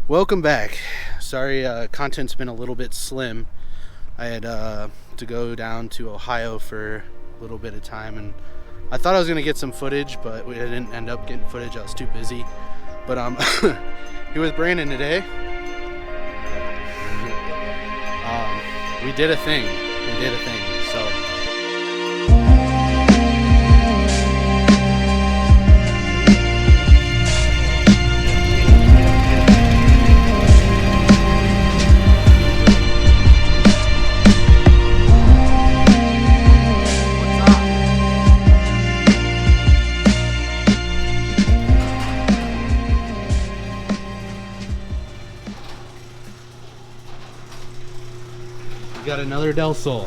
Welcome back. Sorry, content's been a little bit slim. I had to go down to Ohio for a little bit of time, and I thought I was gonna get some footage, but we didn't end up getting footage. I was too busy. But here with Brandon today. We did a thing. So. Got another Del Sol.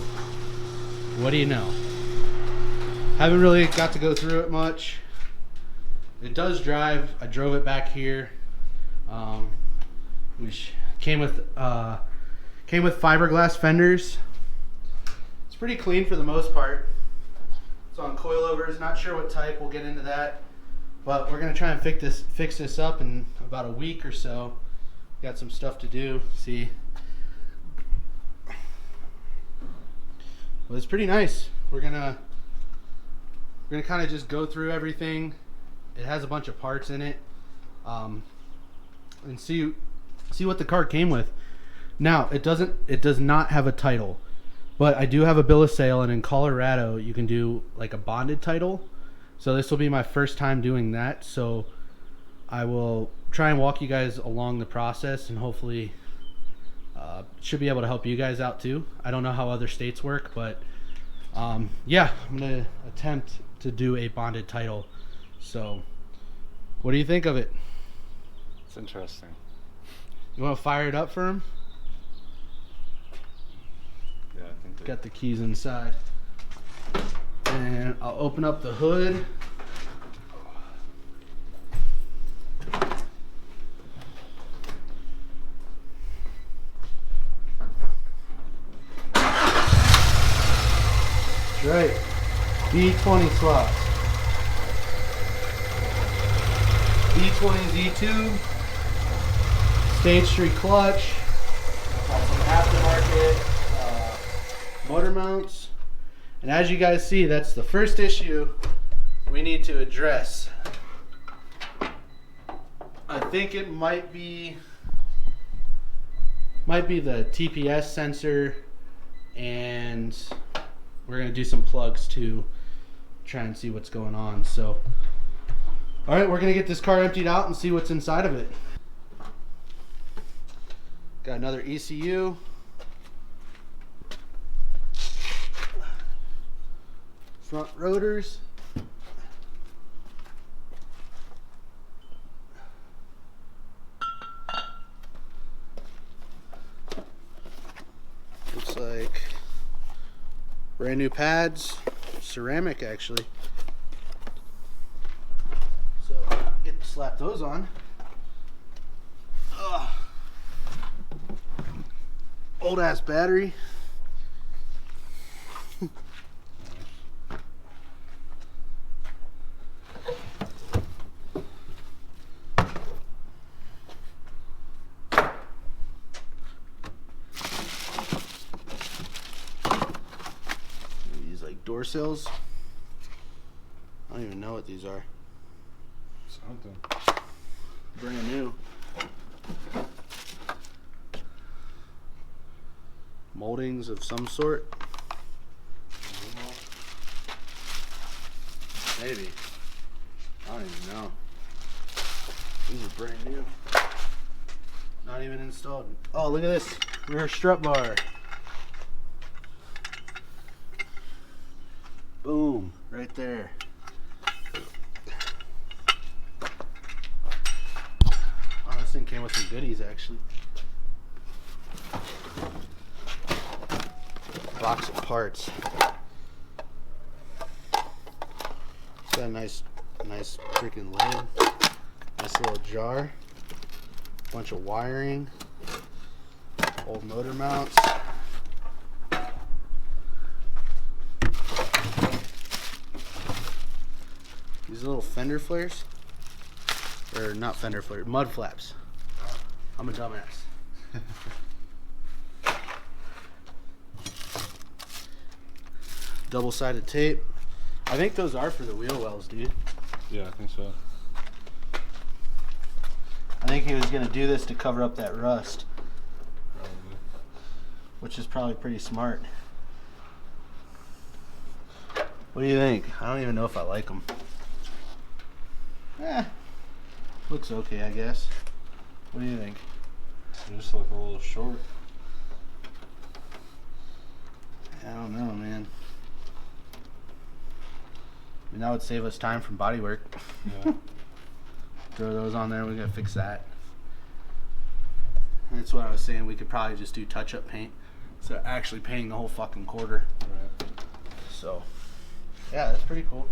What do you know? Haven't really got to go through it much. It does drive. I drove it back here. Which came with fiberglass fenders. It's pretty clean for the most part. It's on coilovers. Not sure what type. We'll get into that. But we're gonna try and fix this up in about a week or so. Got some stuff to do. See. Well, it's pretty nice. We're gonna kind of just go through everything. It has a bunch of parts in it, and see what the car came with. Now it does not have a title, but I do have a bill of sale, and in Colorado you can do like a bonded title. So this will be my first time doing that. So I will try and walk you guys along the process, and hopefully. Should be able to help you guys out too. I don't know how other states work, but yeah, I'm gonna attempt to do a bonded title. So what do you think of it? It's interesting. You want to fire it up for him? Yeah, I think Got the keys inside, and I'll open up the hood. Right, B20 slots. B20 Z2, stage 3 clutch, got some aftermarket motor mounts, and as you guys see, that's the first issue we need to address. I think it might be the TPS sensor, and we're gonna do some plugs to try and see what's going on. So, all right, we're gonna get this car emptied out and see what's inside of it. Got another ECU. Front rotors. Looks like brand new pads, ceramic actually. So get to slap those on. Ugh. Old ass battery. Door sills. I don't even know what these are. something. Brand new. Moldings of some sort. Maybe. I don't even know. These are brand new. Not even installed. Oh, look at this. Rear strut bar. Boom. Right there. Oh, this thing came with some goodies, actually. Box of parts. It's got a nice freaking lid. Nice little jar. Bunch of wiring. Old motor mounts. These little fender flares. Or not fender flares, mud flaps. I'm a dumbass. Double-sided tape. I think those are for the wheel wells, dude. Yeah, I think so. I think he was gonna do this to cover up that rust, Probably. which is probably pretty smart. What do you think? I don't even know if I like them. Looks okay, I guess. What do you think? They just look a little short. I don't know, man. I mean, that would save us time from body work. Yeah. Throw those on there, we gotta fix that. That's what I was saying, we could probably just do touch-up paint. So actually painting the whole fucking quarter. Right. So, yeah, that's pretty cool.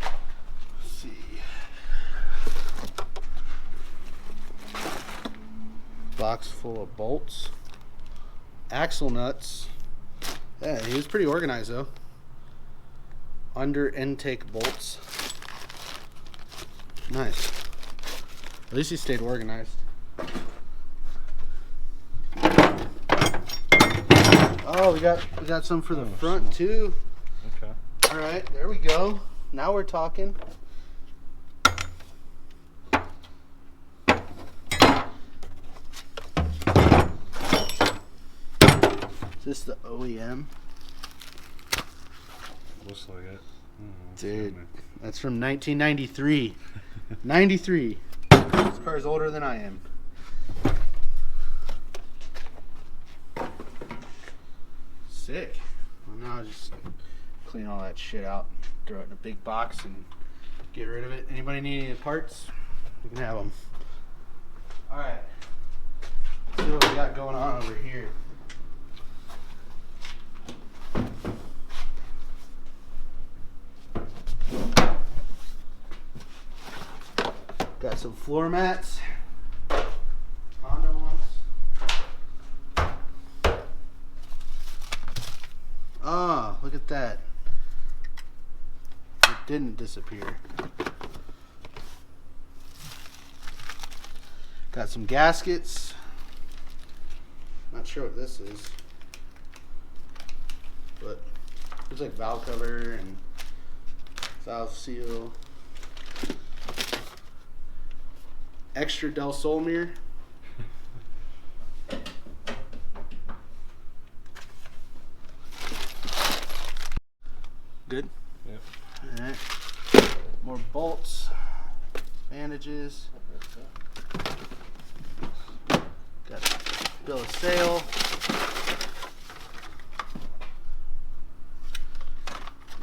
Let's see. Box full of bolts. Axle nuts. Yeah, he was pretty organized though. Under intake bolts. Nice. At least he stayed organized. Oh, we got some for the front too. Okay. All right, there we go. Now we're talking. Is this the OEM? Looks like it. Dude, that's from 1993. 93. This car's older than I am. Sick. Well, now I'll just clean all that shit out, throw it in a big box, and get rid of it. Anybody need any parts? You can have them. All right. Let's see what we got going on over here. Got some floor mats. Honda ones. Oh, look at that. It didn't disappear. Got some gaskets. Not sure what this is. But looks like valve cover and valve seal. Extra Del Sol mirror. Good? Yep. Alright. More bolts. Bandages. Got a bill of sale.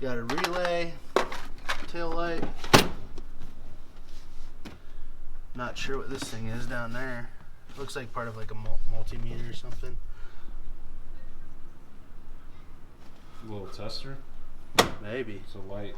Got a relay. Tail light. Not sure what this thing is down there. Looks like part of like a multimeter or something. Little tester. Maybe. It's a light.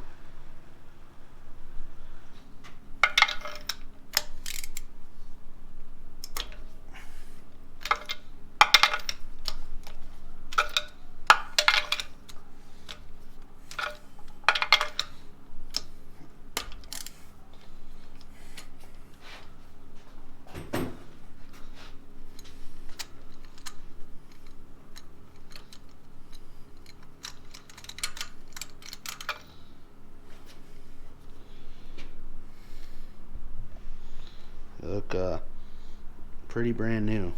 Look pretty brand new.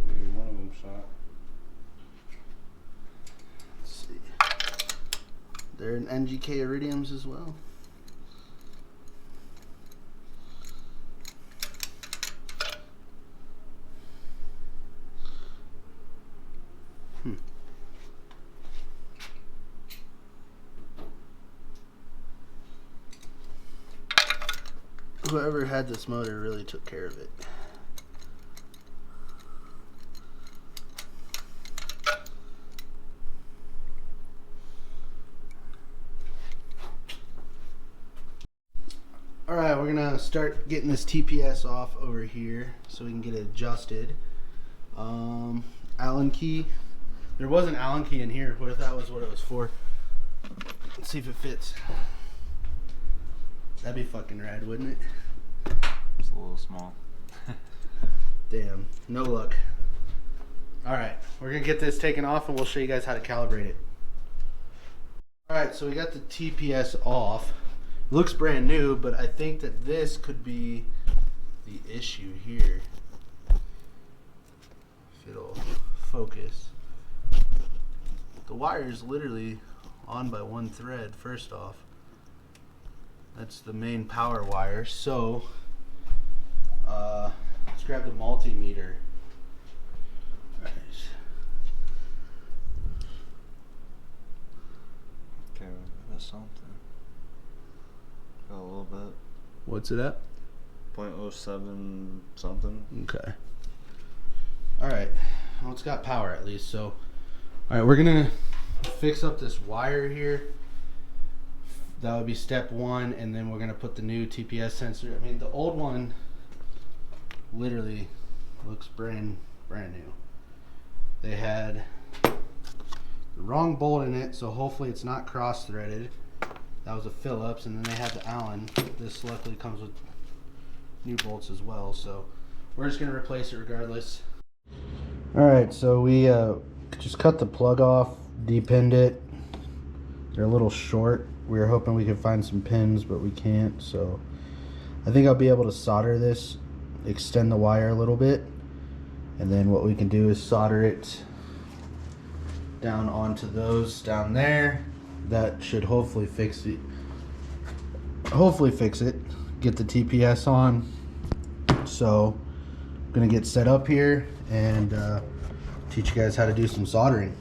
Maybe one of them shot. Let's see. They're in NGK iridiums as well. Whoever had this motor really took care of it. Alright, we're gonna start getting this TPS off over here so we can get it adjusted. Allen key. There was an Allen key in here. What if that was what it was for? Let's see if it fits. That'd be fucking rad, wouldn't it? It's a little small. Damn, no luck. Alright, we're gonna get this taken off and we'll show you guys how to calibrate it. Alright, so we got the TPS off. Looks brand new, but I think that this could be the issue here. If it'll focus. The wire is literally on by one thread, first off. That's the main power wire. So, let's grab the multimeter. Alright. Okay, that's something. Got a little bit. What's it at? 0.07 something. Okay. Alright. Well, it's got power at least, so. Alright, we're gonna fix up this wire here. That would be step one, and then we're gonna put the new TPS sensor. I mean, the old one literally looks brand new. They had the wrong bolt in it, so hopefully it's not cross-threaded. That was a Phillips, and then they had the Allen. This luckily comes with new bolts as well, so we're just gonna replace it regardless. Alright, so we just cut the plug off, depinned it. They're a little short. We were hoping we could find some pins, but we can't, so I think I'll be able to solder this, extend the wire a little bit, and then what we can do is solder it down onto those down there. That should hopefully fix it. Get the TPS on. So I'm gonna get set up here and teach you guys how to do some soldering.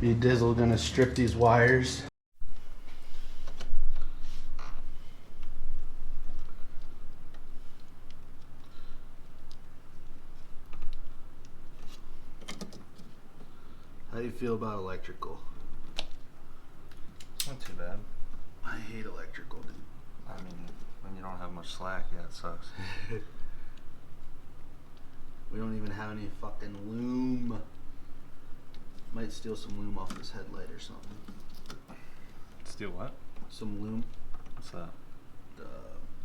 Me and Dizzle gonna strip these wires. How do you feel about electrical? It's not too bad. I hate electrical, dude. I mean, when you don't have much slack, yeah, it sucks. We don't even have any fucking loom. Might steal some loom off this headlight or something. Steal what? Some loom. What's that? The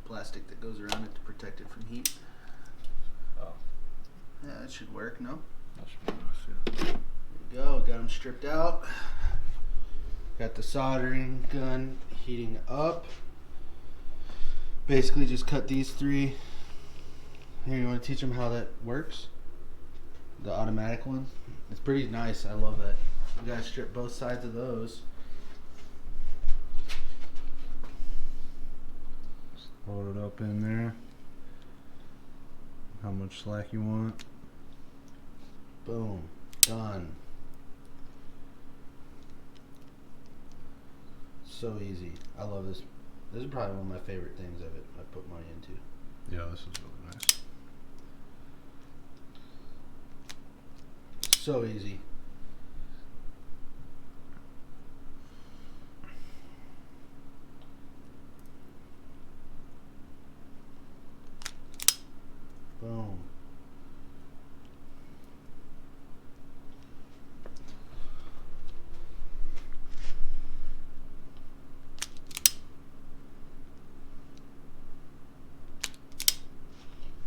plastic that goes around it to protect it from heat. Oh. Yeah, it should work, no? That should be nice, yeah. There we go, got them stripped out. Got the soldering gun heating up. Basically just cut these three. Here, you want to teach them how that works? The automatic one? It's pretty nice, I love that. You gotta strip both sides of those. Just load it up in there. How much slack you want. Boom. Done. So easy. I love this. This is probably one of my favorite things I put money into. Yeah, this is really nice. So easy. Boom.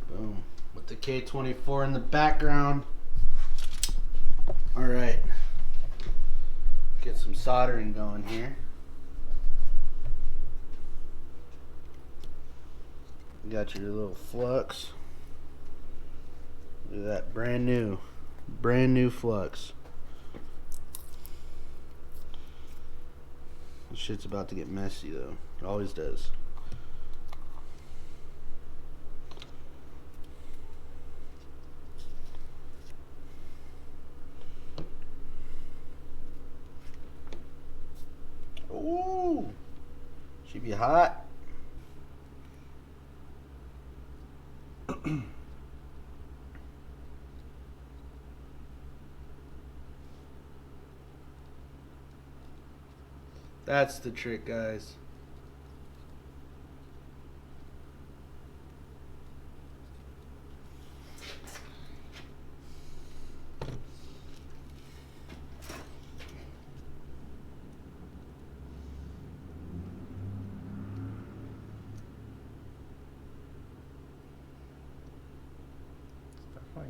Boom. With the K24 in the background. Alright. Get some soldering going here. You got your little flux. Look at that, brand new flux. This shit's about to get messy though. It always does. Ooh, she be hot. That's the trick, guys.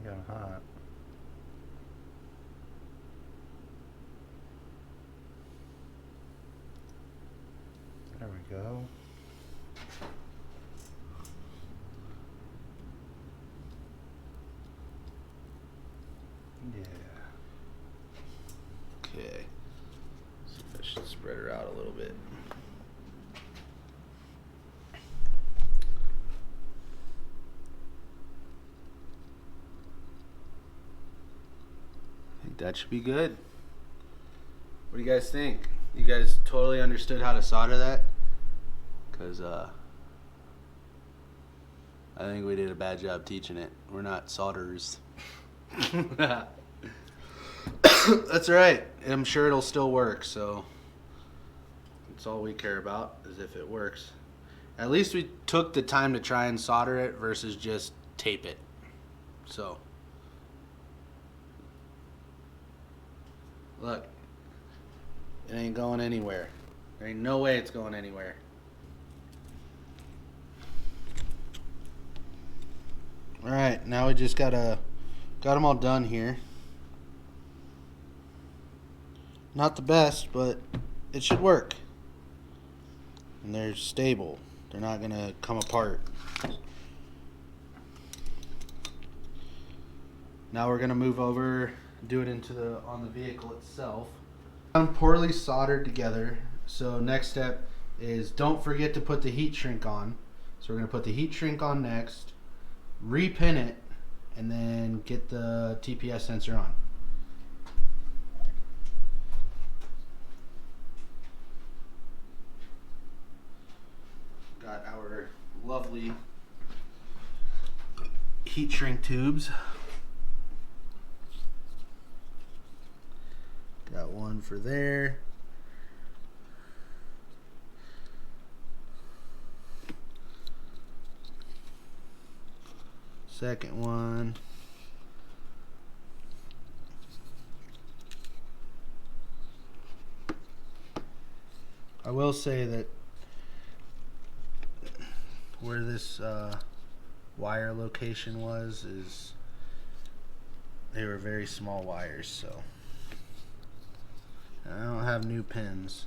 Ain't got hot. There we go. Yeah. Okay. See if I should spread her out a little bit. I think that should be good. What do you guys think? You guys totally understood how to solder that? Because I think we did a bad job teaching it. We're not solderers. That's all right. I'm sure it'll still work, so that's all we care about, is if it works. At least we took the time to try and solder it versus just tape it. So, look, it ain't going anywhere. There ain't no way it's going anywhere. All right, now we just got them all done here. Not the best, but it should work. And they're stable. They're not gonna come apart. Now we're gonna move over, do it on the vehicle itself. I'm poorly soldered together. So next step is don't forget to put the heat shrink on. So we're gonna put the heat shrink on next, repin it, and then get the TPS sensor on. Got our lovely heat shrink tubes. Got one for there. Second one. I will say that where this wire location was is they were very small wires, so I don't have new pins,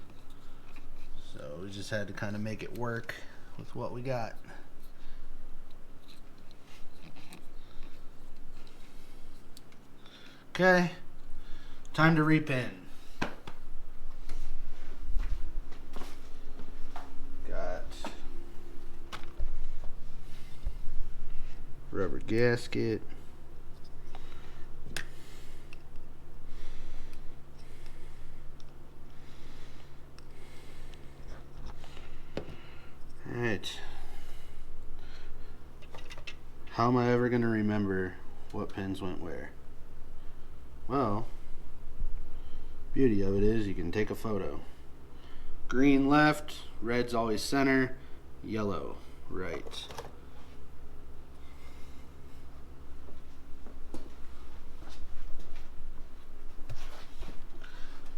so we just had to kind of make it work with what we got. Okay, time to repin. Rubber gasket. Alright. How am I ever going to remember what pins went where? Well, beauty of it is you can take a photo. Green left, red's always center, yellow right.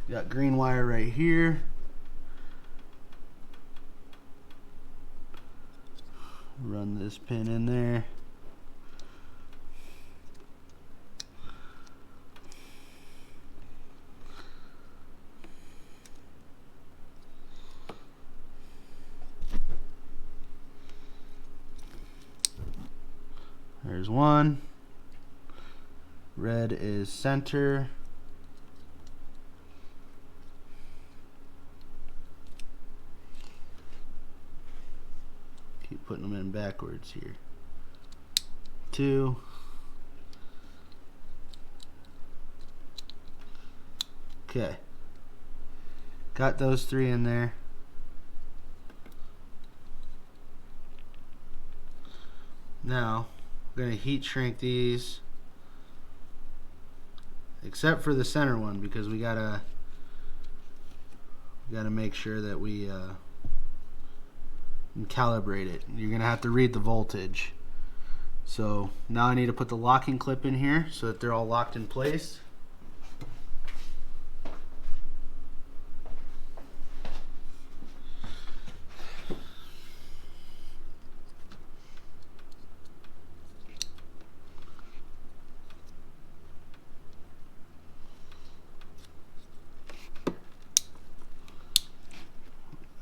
Got green wire right here. Run this pin in there. There's one. Red is center. Keep putting them in backwards here. 2. Okay. Got those 3 in there. Now, we're going to heat shrink these, except for the center one, because we gotta make sure that we calibrate it. You're gonna have to read the voltage. So now I need to put the locking clip in here so that they're all locked in place.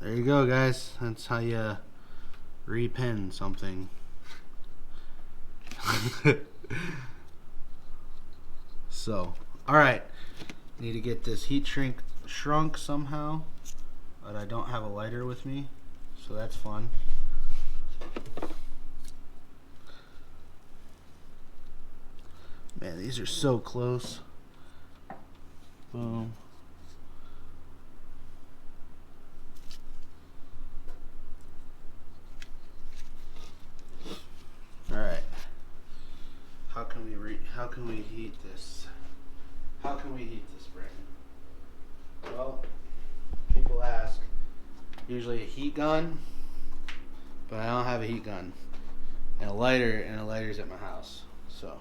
There you go, guys. That's how you repin something. So, alright. Need to get this heat shrunk somehow. But I don't have a lighter with me. So that's fun. Man, these are so close. Boom. All right. How can we heat this? How can we heat this, Brandon? Well, people ask. Usually a heat gun, but I don't have a heat gun. And a lighter's at my house. So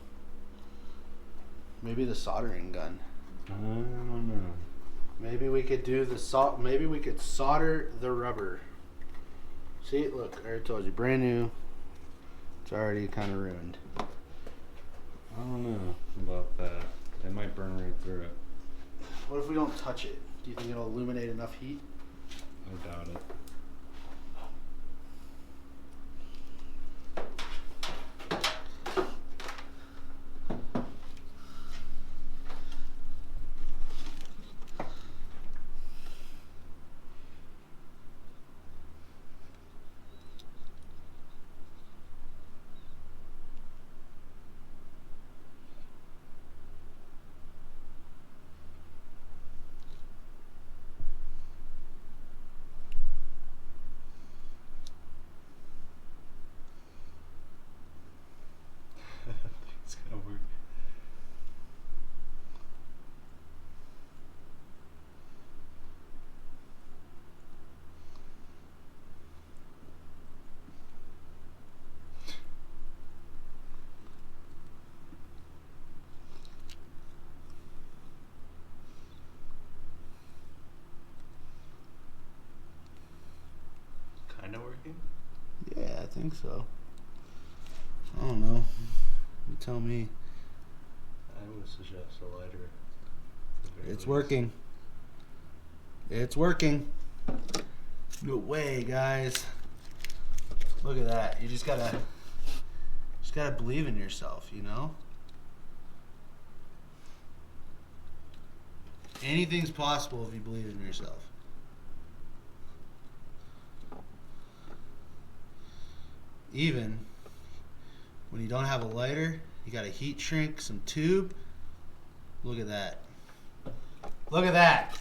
maybe the soldering gun. I don't know. Maybe we could do the maybe we could solder the rubber. See, look, I already told you, brand new. It's already kind of ruined. I don't know about that. They might burn right through it. What if we don't touch it? Do you think it'll illuminate enough heat? I doubt it. It's gonna work. Kinda working? Yeah, I think so. I don't know. You tell me. I would suggest a lighter. It's working. It's working. No way, guys. Look at that. You just gotta believe in yourself, you know? Anything's possible if you believe in yourself. Even when you don't have a lighter, you gotta heat shrink some tube. Look at that. Look at that.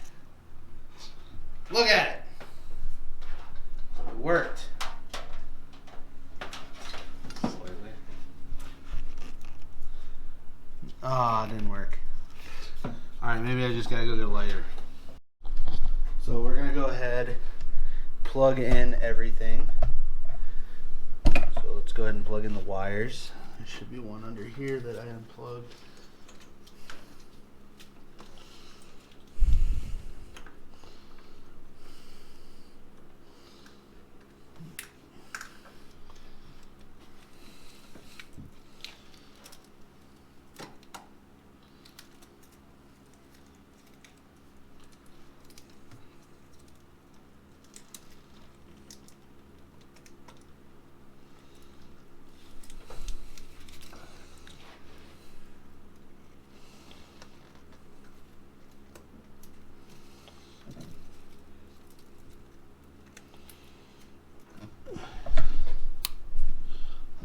Look at it. It worked. Slightly. Ah, it didn't work. Alright, maybe I just gotta go get a lighter. So we're gonna go ahead, plug in everything. So let's go ahead and plug in the wires. There should be one under here that I unplugged.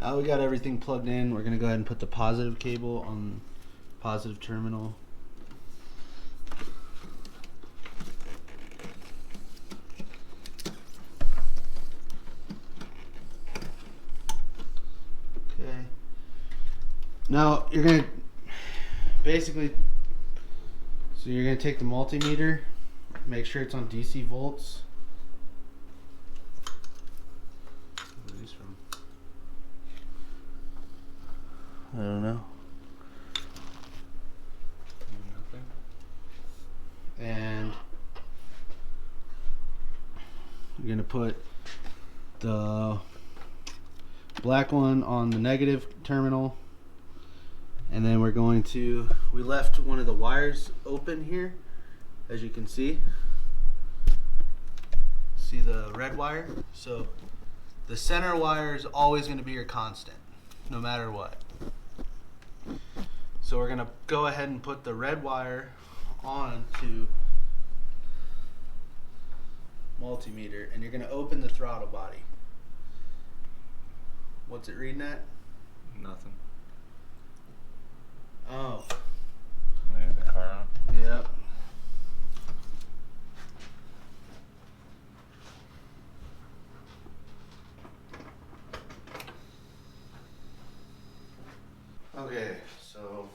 Now we got everything plugged in. We're gonna go ahead and put the positive cable on positive terminal. Okay. Now you're gonna basically, so you're gonna take the multimeter, make sure it's on DC volts. Where are these from? I don't know. Nothing. And you're gonna put the black one on the negative terminal, and then we're going to, we left one of the wires open here, as you can see. See the red wire? So the center wire is always going to be your constant, no matter what. So we're going to go ahead and put the red wire on to multimeter, and you're going to open the throttle body. What's it reading at? Nothing. Oh. I had the car on. Yep. Okay, so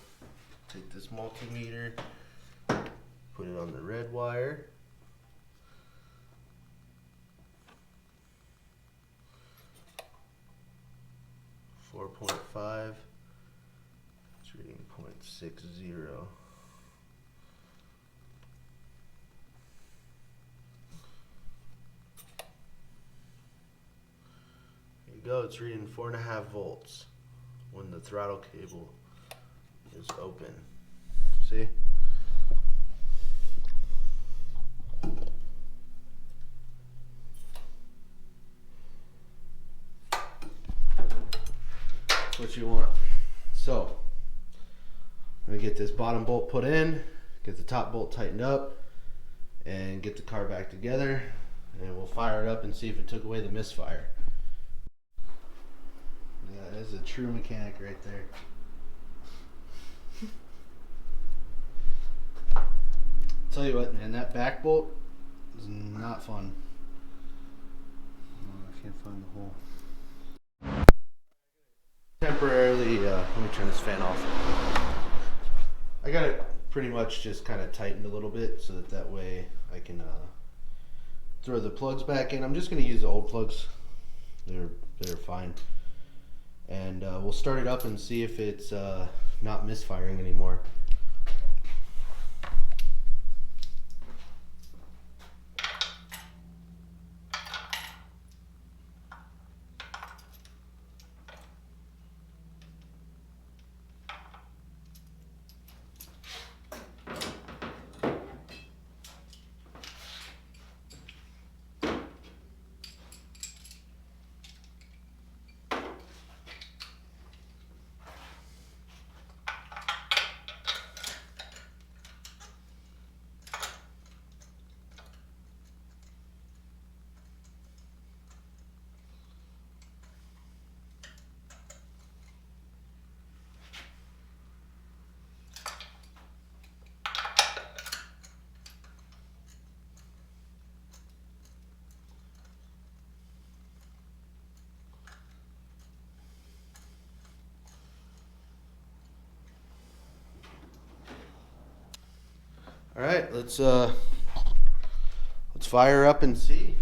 take this multimeter, put it on the red wire. .5. It's reading .60. There you go. It's reading 4.5 volts when the throttle cable is open. See? That's what you want. So, I'm going to get this bottom bolt put in, get the top bolt tightened up, and get the car back together, and we'll fire it up and see if it took away the misfire. Yeah, that is a true mechanic right there. Tell you what, man, that back bolt is not fun. Oh, I can't find the hole. Temporarily, let me turn this fan off. I got it pretty much just kind of tightened a little bit so that way I can throw the plugs back in. I'm just going to use the old plugs. They're fine. And we'll start it up and see if it's not misfiring anymore. All right, let's fire up and see.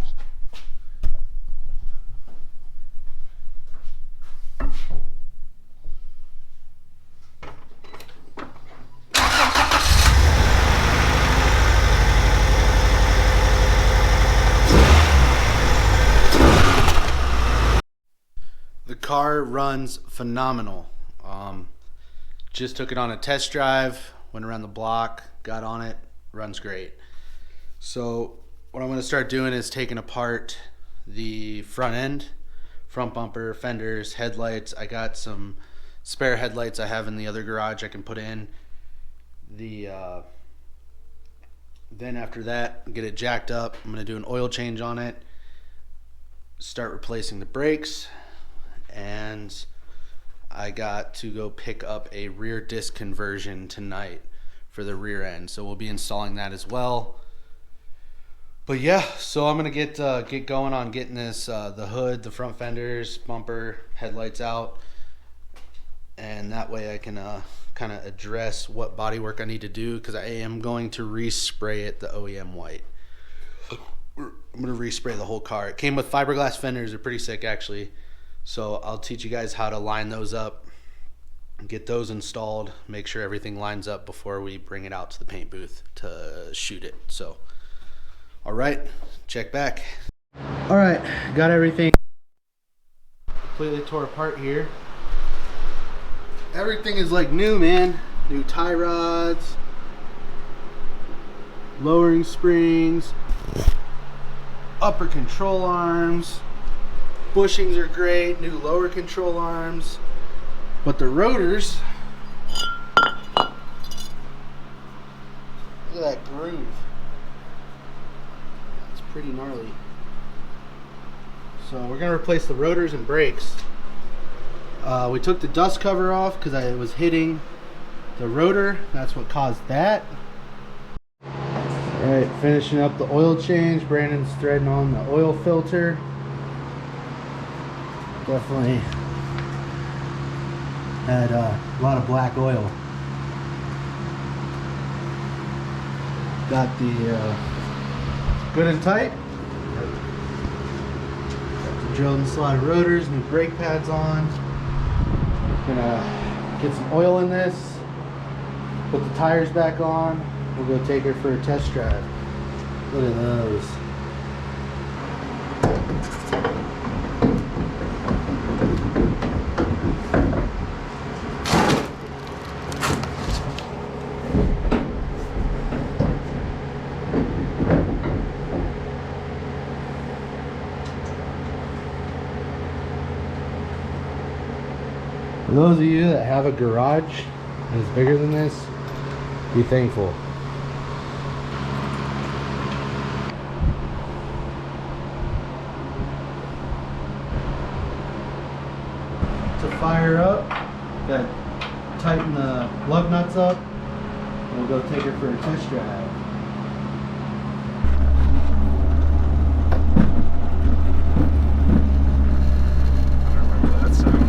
The car runs phenomenal. Just took it on a test drive, went around the block, got on it, runs great. So what I'm going to start doing is taking apart the front end, front bumper, fenders, headlights. I got some spare headlights I have in the other garage I can put in. Then after that, get it jacked up. I'm going to do an oil change on it, start replacing the brakes, and I got to go pick up a rear disc conversion tonight for the rear end, so we'll be installing that as well. But yeah, so I'm gonna get going on getting this the hood, the front fenders, bumper, headlights out, and that way I can kind of address what bodywork I need to do, because I am going to respray it the OEM white. I'm gonna respray the whole car. It came with fiberglass fenders. They're pretty sick actually. So I'll teach you guys how to line those up, get those installed, make sure everything lines up before we bring it out to the paint booth to shoot it. So, all right, check back. All right, got everything completely tore apart here. Everything is like new, man. New tie rods, lowering springs. upper control arms. Bushings are great, new lower control arms. But the rotors, look at that groove. It's pretty gnarly. So we're gonna replace the rotors and brakes. We took the dust cover off because it was hitting the rotor. That's what caused that. Alright, finishing up the oil change. Brandon's threading on the oil filter. Definitely had a lot of black oil. Got the good and tight. Got the drilled and slotted rotors, new brake pads on. Gonna get some oil in this, put the tires back on. We'll go take her for a test drive. Look at those. For those of you that have a garage that's bigger than this, be thankful. To fire up, gotta tighten the lug nuts up, and we'll go take her for a test drive. I remember that sound.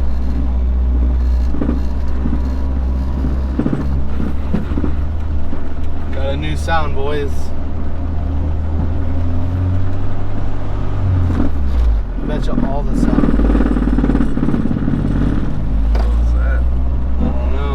Got a new sound, boys. I bet you all the sound. What was that? I don't know.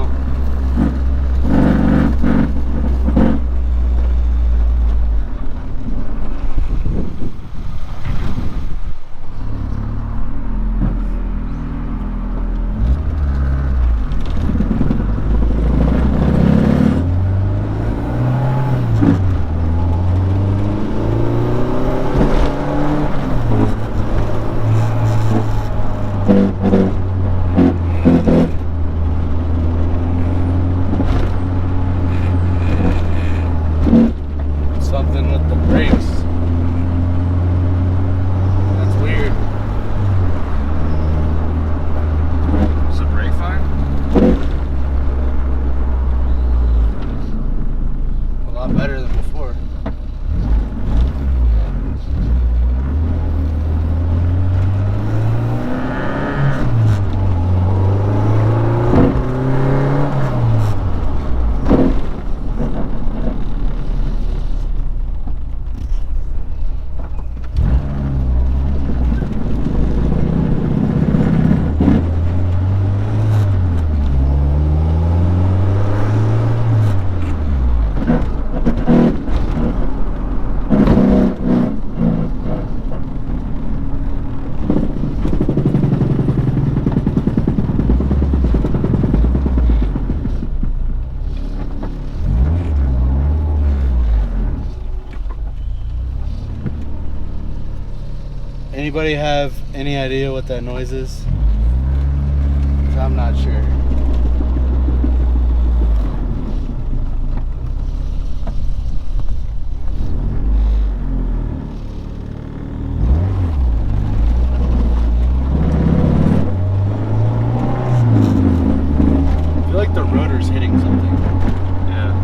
Something with the brakes. That's weird. Was the brake fine? A lot better than before. Anybody have any idea what that noise is? 'Cause I'm not sure. I feel like the rotor's hitting something. Yeah.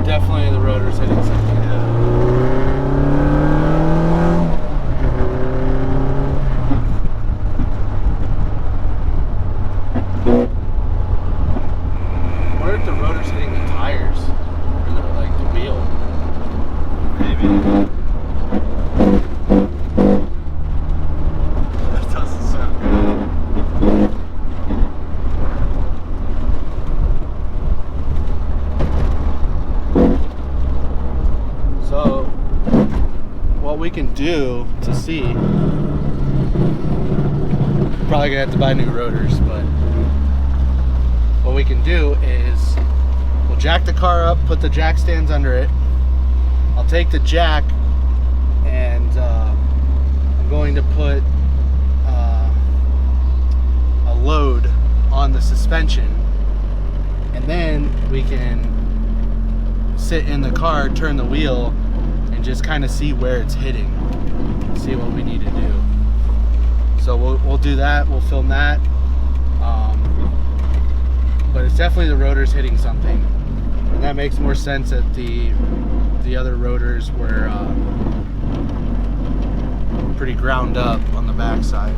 Definitely the rotor's hitting something. What if the rotor's hitting the tires? Or like the wheel? Maybe. That doesn't sound good. So, what we can do to see probably gonna have to buy new rotors, but what we can do is we'll jack the car up, put the jack stands under it. I'll take the jack and I'm going to put a load on the suspension, and then we can sit in the car, turn the wheel, and just kind of see where it's hitting, see what we need to do. So we'll do that, we'll film that. But it's definitely the rotors hitting something, and that makes more sense that the other rotors were pretty ground up on the backside.